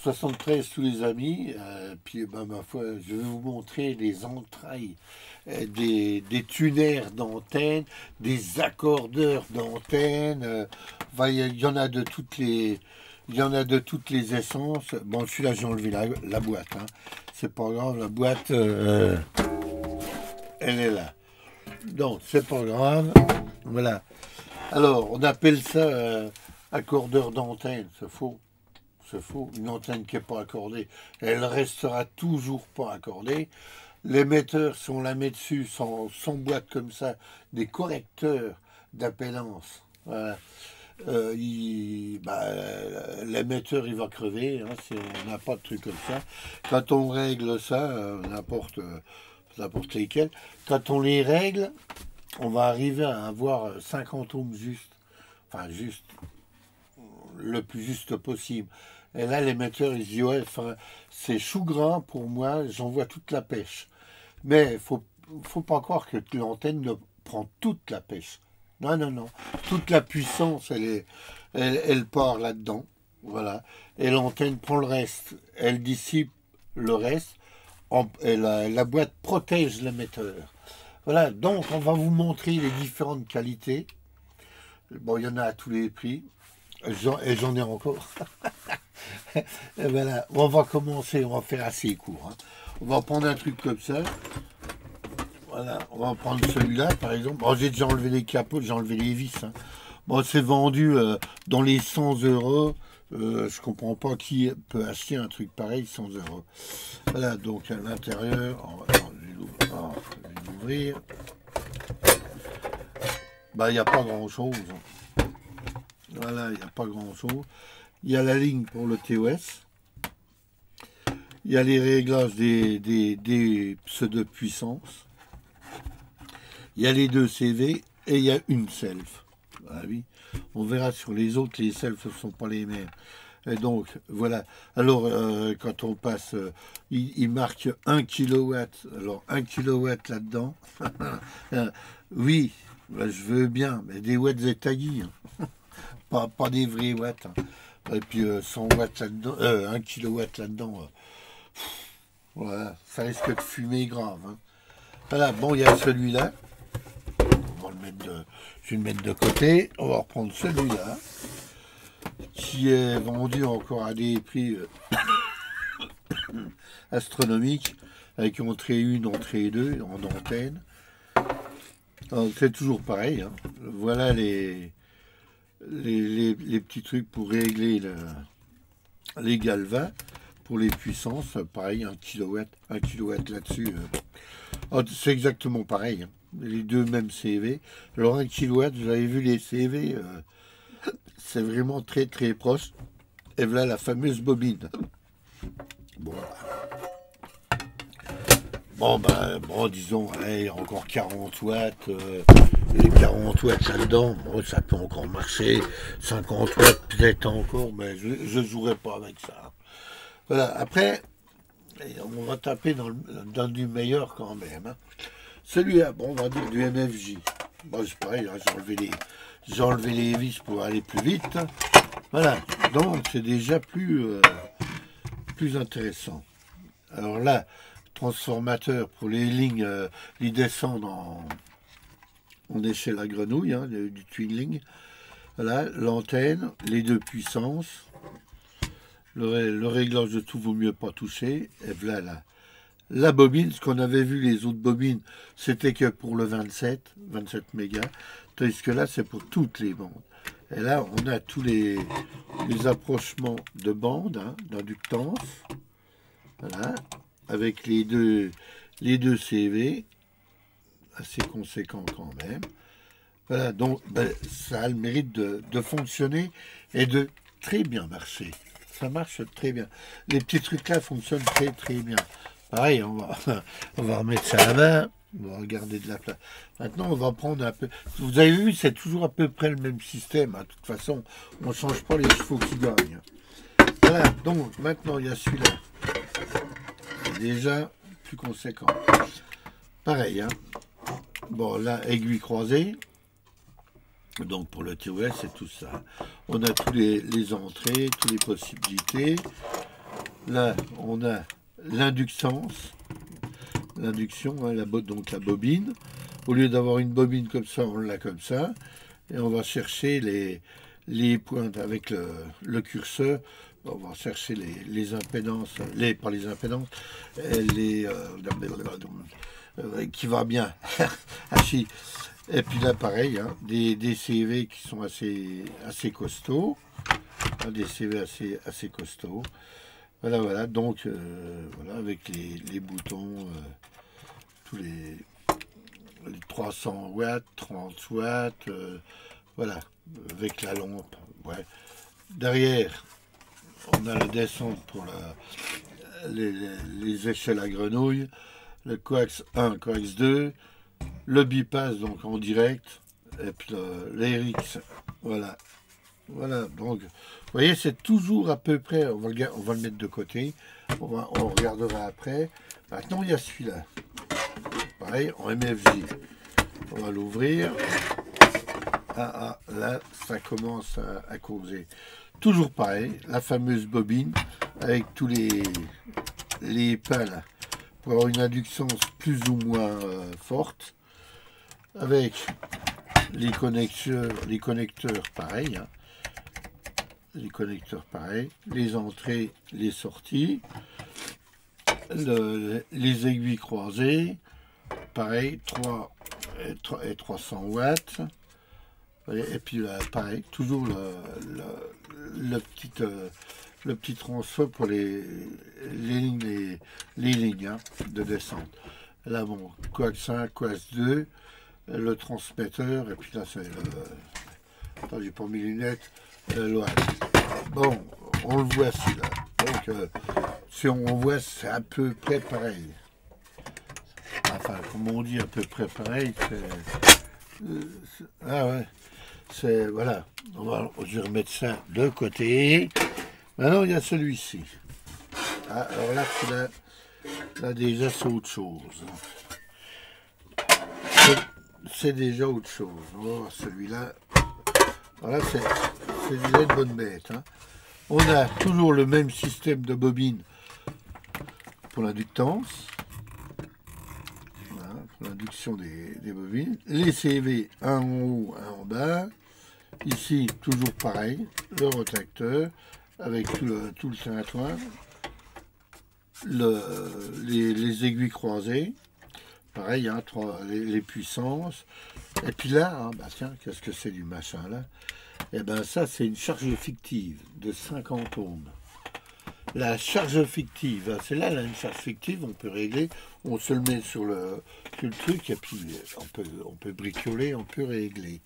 73 tous les amis, puis ben, ma foi, je vais vous montrer les entrailles des tunaires d'antenne, des accordeurs d'antenne, enfin, il y en a de toutes les... Il y en a de toutes les essences. Bon, celui-là, j'ai enlevé la boîte. Hein. C'est pas grave, la boîte, elle est là. Donc, c'est pas grave. Voilà. Alors, on appelle ça accordeur d'antenne. C'est faux. C'est faux. Une antenne qui n'est pas accordée, elle restera toujours pas accordée. L'émetteur, si on la met dessus sans boîte comme ça, des correcteurs d'appellance, voilà. L'émetteur il va crever, hein, si on n'a pas de truc comme ça. Quand on règle ça, n'importe lesquels, quand on les règle, on va arriver à avoir 50 ohms juste, enfin juste, le plus juste possible. Et là, l'émetteur, il se dit, ouais, c'est chou gras pour moi, j'en vois toute la pêche. Mais faut pas croire que l'antenne ne prend toute la pêche. Non, non, non. Toute la puissance, elle part là-dedans. Voilà. Et l'antenne prend le reste. Elle dissipe le reste. Et la boîte protège l'émetteur. Voilà. Donc, on va vous montrer les différentes qualités. Bon, il y en a à tous les prix. Et j'en ai encore. Et voilà. On va commencer. On va faire assez court. Hein. On va prendre un truc comme ça. Voilà, on va prendre celui-là par exemple. Bon, j'ai déjà enlevé les capots, j'ai enlevé les vis. Hein. Bon, c'est vendu dans les 100 euros. Je comprends pas qui peut acheter un truc pareil, 100 euros. Voilà, donc à l'intérieur, je vais l'ouvrir. Bah, il n'y a pas grand-chose. Voilà, il n'y a pas grand-chose. Il y a la ligne pour le TOS. Il y a les réglages des pseudo-puissances. Il y a les deux CV et il y a une self. Ah oui. On verra sur les autres, les selfs ne sont pas les mêmes. Et donc, voilà. Alors, quand on passe, il marque 1 kW. Alors, 1 kW là-dedans. Oui, ben, je veux bien, mais des watts et taillis. Hein. Pas des vrais watts. Hein. Et puis, 100 watts là-dedans, 1 kW là-dedans. Voilà, ça risque de fumer grave. Hein. Voilà, bon, il y a celui-là. Je vais le mettre de côté. On va reprendre celui-là, qui est vendu encore à des prix astronomiques, avec entrée 1, entrée 2 en antenne. C'est toujours pareil. Hein. Voilà les petits trucs pour régler les galvas, pour les puissances. Pareil, 1 kW là-dessus. C'est exactement pareil. Hein. Les deux mêmes CV. Alors 1 kW, vous avez vu les CV, c'est vraiment très très proche. Et voilà la fameuse bobine. Bon, disons, il y a encore 40 watts. Les 40 watts là-dedans, bon, ça peut encore marcher. 50 watts peut-être encore, mais je ne jouerai pas avec ça. Voilà, après, on va taper dans du meilleur quand même. Hein. Celui-là, bon, on va dire du MFJ. Bon, c'est pareil, hein, j'ai enlevé les vis pour aller plus vite. Voilà, donc c'est déjà plus intéressant. Alors là, transformateur pour les lignes, les descendre en échelle à grenouille, hein, du twinning. Voilà, l'antenne, les deux puissances. Le réglage de tout vaut mieux pas toucher. Et voilà la bobine, ce qu'on avait vu les autres bobines, c'était que pour le 27 mégas, tandis que là, c'est pour toutes les bandes. Et là, on a tous les approchements de bandes, hein, d'inductance, voilà, avec les deux CV, assez conséquents quand même. Voilà, donc ben, ça a le mérite de fonctionner et de très bien marcher. Ça marche très bien. Les petits trucs là fonctionnent très très bien. Pareil, on va remettre ça là-bas. On va regarder de la place. Maintenant, on va prendre un peu... Vous avez vu, c'est toujours à peu près le même système. Hein. De toute façon, on ne change pas les chevaux qui gagnent. Voilà, donc maintenant, il y a celui-là. C'est déjà plus conséquent. Pareil, hein. Bon, là, aiguille croisée. Donc, pour le TOS, c'est tout ça. On a tous les entrées, toutes les possibilités. Là, on a l'inductance, l'induction, hein, donc la bobine. Au lieu d'avoir une bobine comme ça, on l'a comme ça. Et on va chercher les pointes avec le curseur. On va chercher les impédances, pas les impédances, qui va bien. Hachi. Et puis là, pareil, hein, des CV qui sont assez costauds. Hein, des CV assez costauds. Voilà, voilà. Donc, voilà, avec les boutons, tous les 300 watts, 30 watts, voilà, avec la lampe. Ouais. Derrière, on a la descente pour les échelles à grenouille, le coax 1, coax 2, le bipass donc en direct, et puis l'RX, voilà. Voilà, donc, vous voyez, c'est toujours à peu près, on va le mettre de côté, on regardera après. Maintenant, il y a celui-là, pareil, en MFJ. On va l'ouvrir. Là, ça commence à causer. Toujours pareil, la fameuse bobine avec tous les pales pour avoir une induction plus ou moins forte. Avec les connecteurs pareil. Hein, les connecteurs pareils. Les entrées, les sorties. Les aiguilles croisées. Pareil, 3 et 300 watts. Et puis là, pareil, toujours le petit transfert pour les lignes hein, de descente. Là, bon, coax 1, coax 2, le transmetteur, et puis là, c'est le... Attends, j'ai pas mis les lunettes. Bon, on le voit celui-là. Donc, si on voit, c'est à peu près pareil. Enfin, comme on dit, à peu près pareil, ah ouais. C'est, voilà, je vais remettre ça de côté. Maintenant, il y a celui-ci. Ah, alors là, déjà, c'est autre chose. C'est déjà autre chose. Oh, celui-là, voilà, c'est déjà une bonne bête. Hein. On a toujours le même système de bobine pour l'inductance. Voilà, pour l'induction des bobines. Les CV, un en haut, un en bas. Ici, toujours pareil, le retracteur avec tout le tintouin, les aiguilles croisées, pareil, hein, les puissances. Et puis là, hein, bah tiens, qu'est-ce que c'est du machin là? Eh bien ça, c'est une charge fictive de 50 ohms. La charge fictive, c'est là une charge fictive, on peut régler, on se le met sur le truc et puis on peut bricoler, on peut régler.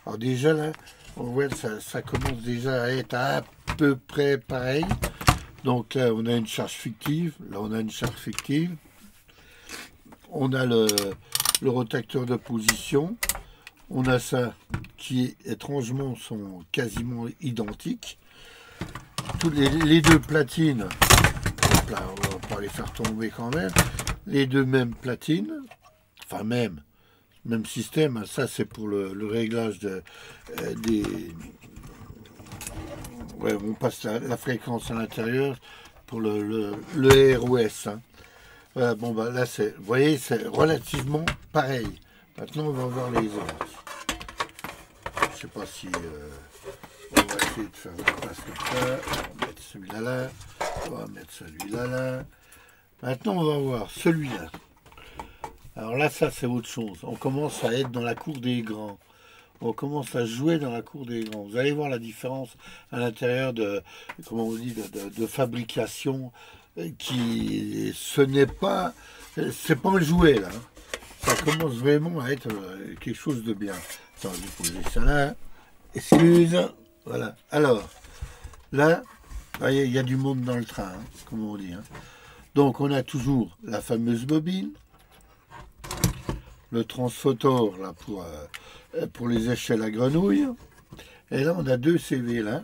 Alors déjà là, on voit ça commence déjà à être à peu près pareil. Donc là, on a une charge fictive, là on a une charge fictive. On a le retracteur de position. On a ça qui étrangement sont quasiment identiques. Toutes les deux platines, là, on va pas les faire tomber quand même, les deux mêmes platines, enfin même système, ça c'est pour le réglage des... Ouais, on passe la fréquence à l'intérieur pour le ROS. Hein. Voilà, bon bah là c'est, vous voyez, c'est relativement pareil. Maintenant on va voir les autres. Je sais pas si... on va essayer de faire une place comme ça. On va mettre celui-là là. On va mettre celui-là là. Maintenant, on va voir celui-là. Alors là, ça, c'est autre chose. On commence à être dans la cour des grands. On commence à jouer dans la cour des grands. Vous allez voir la différence à l'intérieur de, comment on dit, de fabrication qui, ce n'est pas, c'est pas un jouet là. Ça commence vraiment à être quelque chose de bien. Attends, je vais poser ça là. Excuse. Voilà. Alors, là, voyez, il y a du monde dans le train, hein, comme on dit. Hein. Donc, on a toujours la fameuse bobine, le transphotor là pour les échelles à grenouille. Et là, on a deux CV là.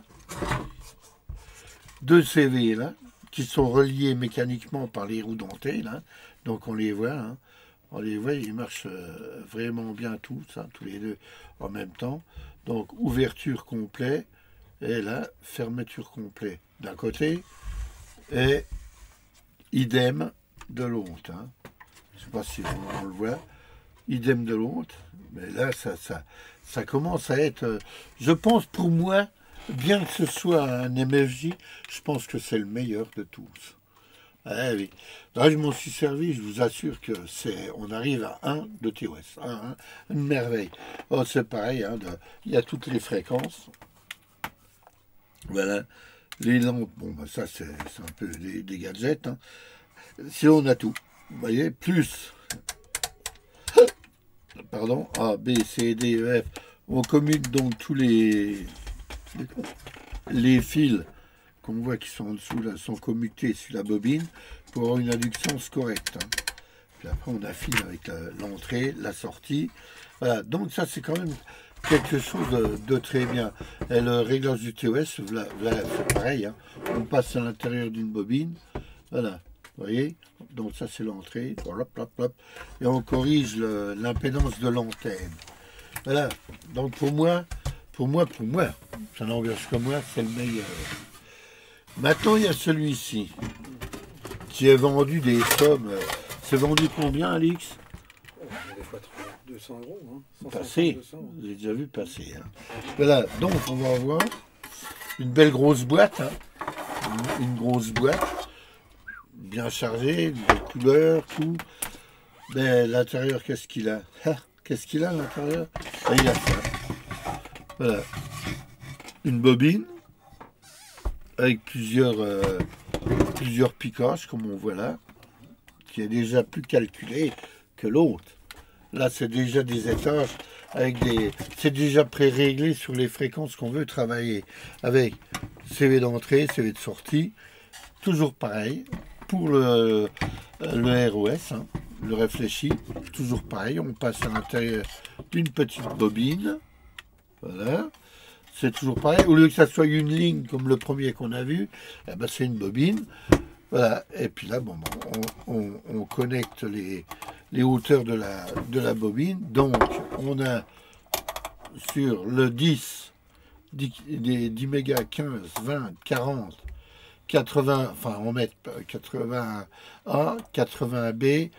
Deux CV là, qui sont reliés mécaniquement par les roues dentées là. Donc, on les voit. Hein. On les voit, ils marchent vraiment bien tous, hein, tous les deux en même temps. Donc, ouverture complète. Et là, fermeture complète d'un côté et idem de l'autre. Hein. Je ne sais pas si on le voit. Idem de l'autre. Mais là, ça commence à être... je pense pour moi, bien que ce soit un MFJ, je pense que c'est le meilleur de tous. Ah, oui. Là, je m'en suis servi, je vous assure que on arrive à 1 de TOS. Une merveille. Oh, c'est pareil, hein, il y a toutes les fréquences. Voilà. Les lampes, bon, ben ça, c'est un peu des gadgets. Hein. Si on a tout, vous voyez, plus, pardon, A, B, C, D, E, F, on commute donc tous les fils qu'on voit qui sont en dessous, là, sont commutés sur la bobine pour avoir une inductance correcte. Hein. Puis après, on affine avec l'entrée, la sortie. Voilà, donc ça, c'est quand même quelque chose de très bien. Et le réglage du TOS, là, c'est pareil. Hein. On passe à l'intérieur d'une bobine. Voilà, vous voyez. Donc ça, c'est l'entrée. Et on corrige l'impédance de l'antenne. Voilà, donc pour moi, ça n'engage que moi, c'est le meilleur. Maintenant, il y a celui-ci, qui est vendu des sommes. C'est vendu combien, Alix? Des fois 200 euros. Hein. Passé, j'ai déjà vu passer. Hein. Voilà, donc on va avoir une belle grosse boîte. Hein. Une grosse boîte, bien chargée, une belle couleur, tout. Mais l'intérieur, qu'est-ce qu'il a? Qu'est-ce qu'il a à l'intérieur? Il a ça. Voilà. Une bobine avec plusieurs piquages, comme on voit là, qui est déjà plus calculé que l'autre. Là, c'est déjà des étages avec c'est déjà pré-réglé sur les fréquences qu'on veut travailler. Avec CV d'entrée, CV de sortie. Toujours pareil. Pour le ROS, hein, le réfléchi, toujours pareil. On passe à l'intérieur d'une petite bobine. Voilà. C'est toujours pareil. Au lieu que ça soit une ligne comme le premier qu'on a vu, eh ben, c'est une bobine. Voilà. Et puis là, bon, on connecte les hauteurs de la bobine. Donc, on a sur le 10, des 10 mégas, 15, 20, 40, 80, enfin, on met 80A, 80B,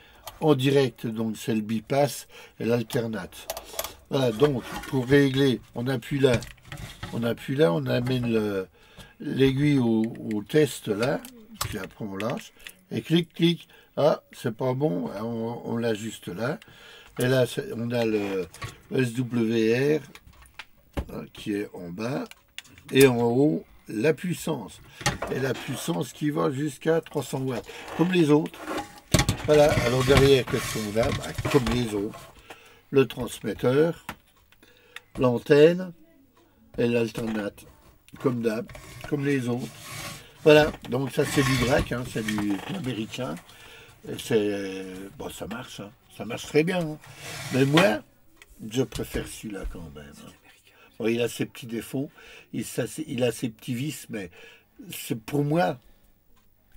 en direct, donc c'est le bypass et l'alternate. Voilà, donc, pour régler, on appuie là, on amène l'aiguille au test là, puis après on lâche, et clic, ah, c'est pas bon, on l'ajuste là, et là, on a le SWR qui est en bas, et en haut, la puissance, et la puissance qui va jusqu'à 300 watts, comme les autres. Voilà, alors derrière, qu'est-ce qu'on a? Comme les autres, le transmetteur, l'antenne, et l'alternate, comme d'hab, comme les autres. Voilà, donc ça c'est du grec, hein, c'est du américain. Bon, ça marche, hein, ça marche très bien. Hein. Mais moi, je préfère celui-là quand même. Hein. Bon, il a ses petits défauts, il a ses petits vices, mais pour moi,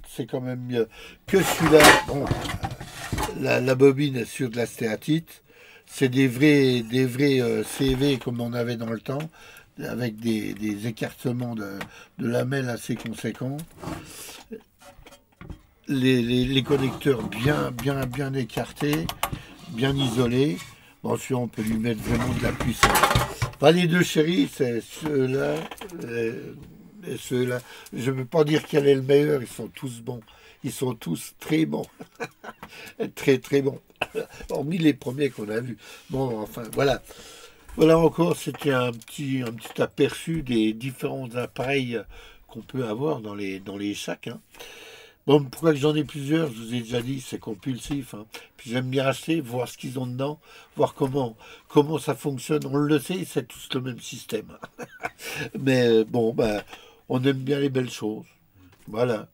c'est quand même mieux que celui-là. Bon, la bobine est sur de la stéatite, c'est des vrais CV comme on avait dans le temps, avec des écartements de lamelles assez conséquents. Les connecteurs bien écartés, bien isolés. Bon, celui-là, on peut lui mettre vraiment de la puissance. Enfin, les deux chéris, c'est ceux-là et ceux-là. Je ne peux pas dire quel est le meilleur, ils sont tous bons. Ils sont tous très bons. Très bons. Hormis les premiers qu'on a vus. Bon, enfin, voilà. Voilà encore, c'était un petit aperçu des différents appareils qu'on peut avoir dans les sacs. Hein. Bon, pourquoi j'en ai plusieurs, je vous ai déjà dit, c'est compulsif. Hein. Puis j'aime bien acheter, voir ce qu'ils ont dedans, voir comment ça fonctionne. On le sait, c'est tous le même système. Mais bon, ben, on aime bien les belles choses. Voilà.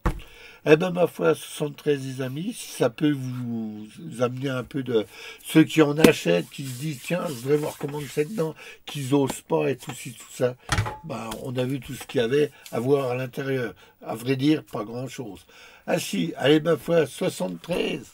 Eh ben ma foi, 73 les amis, si ça peut vous amener un peu de ceux qui en achètent, qui se disent tiens, je voudrais voir comment c'est dedans, qu'ils osent pas et tout ci, tout ça. Ben, on a vu tout ce qu'il y avait à voir à l'intérieur. À vrai dire, pas grand chose. Ah si, allez ma foi, 73.